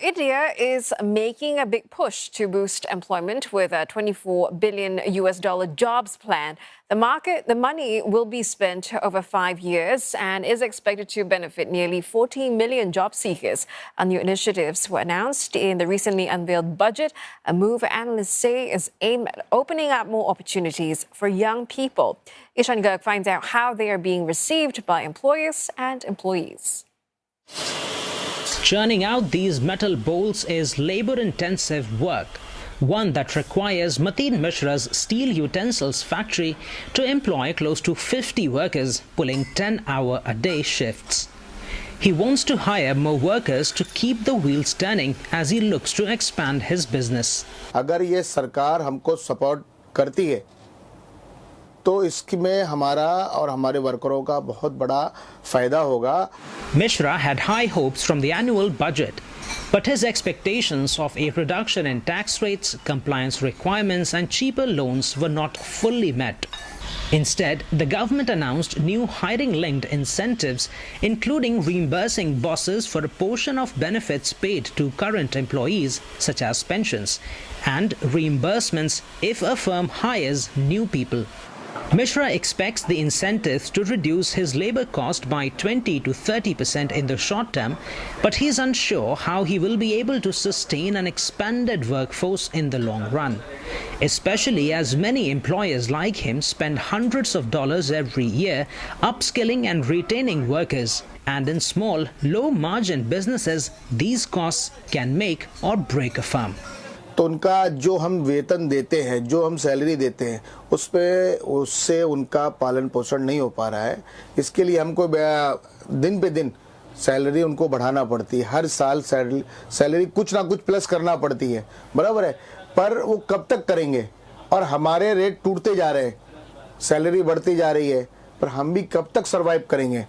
India is making a big push to boost employment with a $24 billion jobs plan. The money will be spent over 5 years and is expected to benefit nearly 14 million job seekers. New initiatives were announced in the recently unveiled budget, a move analysts say is aimed at opening up more opportunities for young people. Ishan Garg finds out how they are being received by employers and employees. Churning out these metal bowls is labor-intensive work, one that requires Mateen Mishra's steel utensils factory to employ close to 50 workers pulling 10-hour-a-day shifts. He wants to hire more workers to keep the wheels turning as he looks to expand his business. अगर ये सरकार हमको support करती है तो इसमें हमारा और हमारे वर्करों का बहुत बड़ा फायदा होगा. Mishra had high hopes from the annual budget, but his expectations of a reduction in tax rates, compliance requirements and cheaper loans were not fully met. Instead, the government announced new hiring-linked incentives, including reimbursing bosses for a portion of benefits paid to current employees, such as pensions, and reimbursements if a firm hires new people. Mishra expects the incentives to reduce his labor cost by 20 to 30% in the short term, but he's unsure how he will be able to sustain an expanded workforce in the long run, especially as many employers like him spend hundreds of dollars every year upskilling and retaining workers, and in small, low-margin businesses, these costs can make or break a firm. तो उनका जो हम वेतन देते हैं, जो हम salary देते हैं, उससे उनका पालन पोषण नहीं हो पा रहा है. इसके लिए हमको दिन पे दिन सैलरी उनको बढ़ाना पड़ती है. हर साल सैलरी कुछ ना कुछ प्लस करना पड़ती है, बराबर है. पर वो कब तक करेंगे? और हमारे रेट टूटते जा रहे हैं, सैलरी बढ़ती जा रही है, पर हम भी कब तक सर्वाइव करेंगे?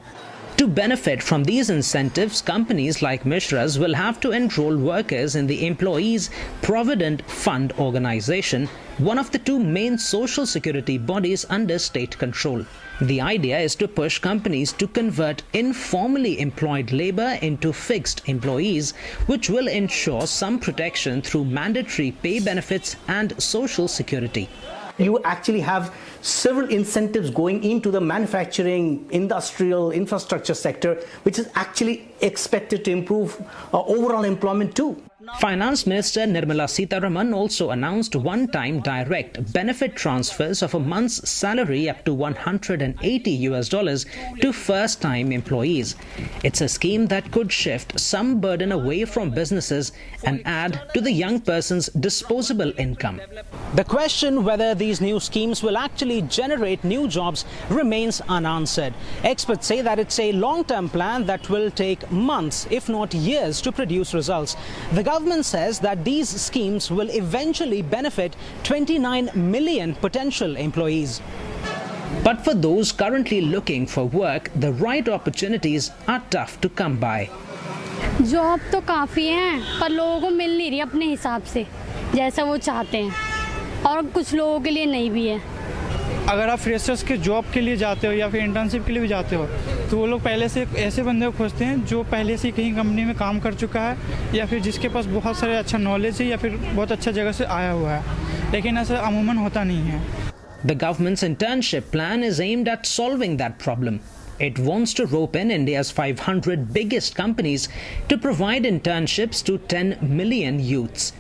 To benefit from these incentives, companies like Mishra's will have to enroll workers in the Employees Provident Fund organization, one of the two main social security bodies under state control. The idea is to push companies to convert informally employed labor into fixed employees, which will ensure some protection through mandatory pay benefits and social security. You actually have several incentives going into the manufacturing, industrial, infrastructure sector, which is actually expected to improve overall employment too. Finance Minister Nirmala Sitharaman also announced one-time direct benefit transfers of a month's salary up to $180 to first-time employees. It's a scheme that could shift some burden away from businesses and add to the young person's disposable income. The question whether these new schemes will actually generate new jobs remains unanswered. Experts say that it's a long-term plan that will take months, if not years, to produce results. The government says that these schemes will eventually benefit 29 million potential employees. But for those currently looking for work, the right opportunities are tough to come by. Job तो काफ़ी हैं, पर लोगों को मिल नहीं रही अपने हिसाब से जैसा वो चाहते हैं, और कुछ लोगों के लिए नहीं भी है. अगर आप फ्रेशर्स के जॉब के लिए जाते हो या फिर इंटर्नशिप के लिए भी जाते हो, तो वो लोग पहले से ऐसे बंदे को खोजते हैं जो पहले से कहीं कंपनी में काम कर चुका है या फिर जिसके पास बहुत सारे अच्छा नॉलेज है या फिर बहुत अच्छा जगह से आया हुआ है, लेकिन ऐसा अमूमन होता नहीं है. The government's internship plan is aimed at solving that problem. It wants to rope in India's 500 biggest companies to provide internships to 10 million youths.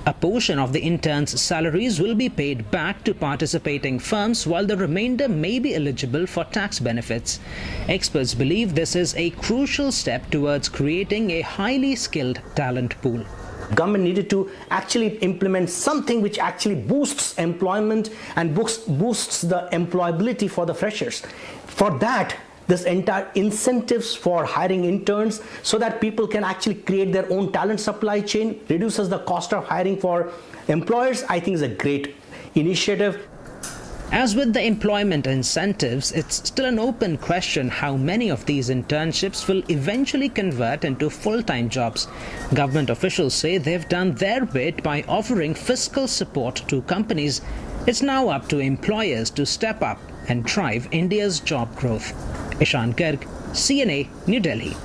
A portion of the interns' salaries will be paid back to participating firms, while the remainder may be eligible for tax benefits. Experts believe this is a crucial step towards creating a highly skilled talent pool. Government needed to actually implement something which actually boosts employment and boosts the employability for the freshers. For that, this entire incentives for hiring interns so that people can actually create their own talent supply chain, reduces the cost of hiring for employers, I think is a great initiative. As with the employment incentives, it's still an open question how many of these internships will eventually convert into full-time jobs. Government officials say they've done their bit by offering fiscal support to companies. It's now up to employers to step up and drive India's job growth. Ishan Garg, CNA, New Delhi.